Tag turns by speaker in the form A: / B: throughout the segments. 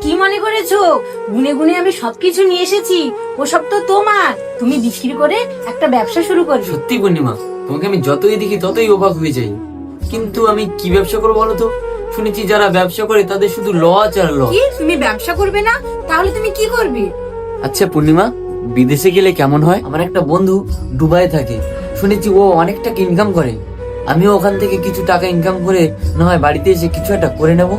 A: কি মনে করেছো? গুনে গুনে আমি সবকিছু নিয়ে এসেছি, ওসব তো তোমার। তুমি বিক্রি করে একটা ব্যবসা শুরু করবে।
B: সত্যি পূর্ণিমা, তোমাকে আমি যতই দেখি ততই অবাক হয়ে যাই। কিন্তু আমি কি ব্যবসা করবো বলো তো? শুনেছি যারা ব্যবসা করে তাদের শুধু লস আর লস।
A: কি, তুমি ব্যবসা করবে না? তাহলে তুমি কি করবে?
B: আচ্ছা পূর্ণিমা, বিদেশে গেলে কেমন হয়? আমার একটা বন্ধু দুবাই থাকে, শুনেছি ও অনেক টাকা ইনকাম করে। আমিও ওখান থেকে কিছু টাকা ইনকাম করে না হয় বাড়িতে এসে কিছু একটা করে নেব।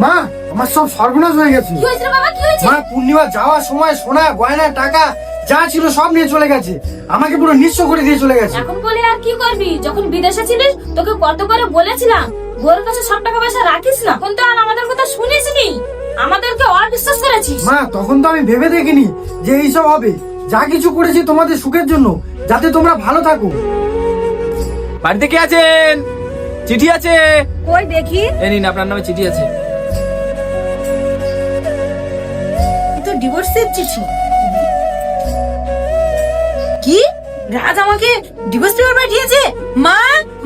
C: মা, আমার সব সর্বনাশ হয়ে গেছে।
A: কি হয়েছে বাবা, কি হয়েছে?
C: মা, পূর্ণিমা যাওয়ার সময় সোনা গয়না টাকা যা ছিল সব নিয়ে চলে গেছে। আমাকে পুরো নিঃস্ব করে দিয়ে চলে গেছে।
D: এখন বলে আর কি করবি? যখন বিদেশে ছিলিস তোকে কত করে বলেছিলাম ওর কাছে সব টাকা পয়সা রাখিস না। এখন তো আর আমাদের কথা শুনিস নি, আমাদেরকে অবিশ্বাস করেছিস।
C: মা, তখন তো আমি ভেবে দেখিনি যে এইসব হবে। যা কিছু করেছি তোমাদের সুখের জন্য, যাতে তোমরা ভালো থাকো।
E: বাড়িতে কে আছেন? চিঠি আছে।
A: কই দেখি।
E: এই নিন, আপনার নামে চিঠি আছে।
A: তো ডিভোর্সের চিঠি। কি, রাজ আমাকে ডিভোর্স পেপার পাঠিয়েছে? মা,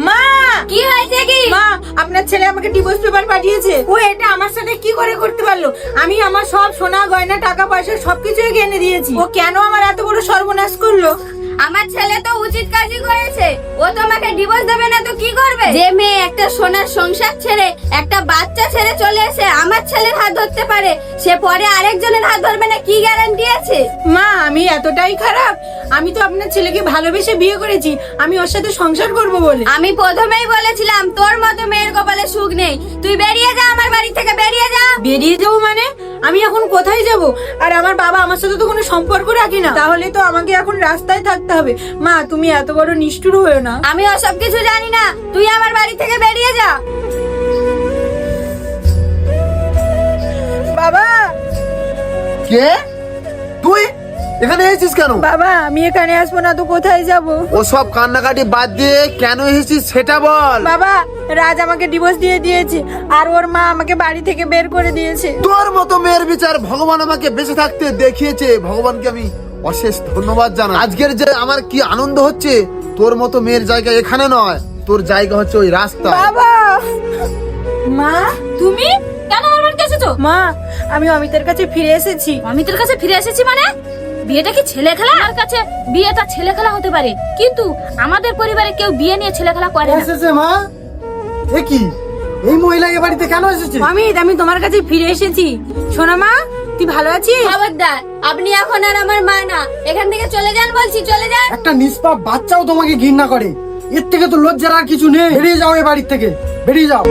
A: মা,
D: কি হয়েছে কি?
A: মা, আপনার ছেলে আমাকে ডিভোর্স পেপার পাঠিয়েছে। ও এটা আমার সাথে কি করে করতে পারলো? আমি আমার সব সোনা গয়না টাকা পয়সা সবকিছু এনে দিয়েছি। ও কেন আমার এত বড় সর্বনাশ করলো?
D: আমার ছেলে তো উচিত কাজই করেছে। ও তোমাকে ডিভোর্স দেবে না তো কি করবে? যে মেয়ে একটা সোনার সংসার ছেড়ে একটা বাচ্চা ছেড়ে চলে এসে আমার ছেলের হাত ধরতে পারে, সে পরে আরেকজনের হাত ধরবে না, কি গ্যারান্টি আছে?
A: মা, আমি এতটাই খারাপ? আমি তো আপনার ছেলেকে ভালোবেসে বিয়ে করেছি, আমি ওর সাথে সংসার করব বলে।
D: আমি প্রথমেই বলেছিলাম তোর মতো মেয়ের কপালে সুখ নেই। তুই বেরিয়ে যা আমার বাড়ি থেকে, বেরিয়ে যা।
A: বেরিয়ে যাবো মানে? আমি এখন কোথায় যাব? আর আমার বাবা আমার সাথে তো কোনো সম্পর্ক রাখে না, তাহলে তো আমাকে এখন রাস্তায় থাকতে হবে। মা, তুমি এত বড় নিষ্ঠুর হয়েও না।
D: আমি ওসব কিছু জানি না, তুই আমার বাড়ি থেকে বেরিয়ে যা।
A: বাবা,
C: কে তুই এখানে এসেছিস কেন?
A: বাবা, আমি এখানে আসবো না তো কোথায় যাব?
C: ওসব কান্নাকাটি বাদ দিয়ে কেন এসেছিস সেটা বল।
A: বাবা, রাজ আমাকে ডিভোর্স দিয়ে দিয়েছে, আর ওর মা আমাকে বাড়ি থেকে বের করে দিয়েছে।
C: তোর মতো মেয়ের বিচার ভগবান আমাকে বেঁচে থাকতে দেখিয়েছে। ভগবানকে আমি অশেষ ধন্যবাদ জানাই। আজকের যে আমার কি আনন্দ হচ্ছে, তোর মতো মেয়ের জায়গা এখানে নয়, তোর জায়গা হচ্ছে ওই রাস্তা।
A: বাবা, মা,
D: তুমি কেন আমার বাড়িতে এসেছো?
A: মা, আমি অমিতের কাছে ফিরে এসেছি।
D: অমিতের কাছে ফিরে এসেছি মানে? বিয়েটা কি ছেলে খেলা? আমার কাছে বিয়েটা ছেলে খেলা হতে পারে, কিন্তু আমাদের পরিবারে কেউ বিয়ে নিয়ে ছেলে খেলা করে না।
C: এসেছে মা? এ কি, এই মহিলা এ বাড়িতে কেন এসেছে?
A: অমিত, আমি তোমার কাছে ফিরে এসেছি। শোনা মা, তুই ভালো আছিস?
D: খবরদার, আপনি এখন আর আমার মা না। এখান থেকে চলে যান বলছি, চলে যান।
C: একটা নিষ্পাপ বাচ্চাও তোমাকে ঘৃণা করে। এর থেকে তো লজ্জার আর কিছু নেই। বেরিয়ে যাও এ বাড়ির থেকে, বেরিয়ে যাও।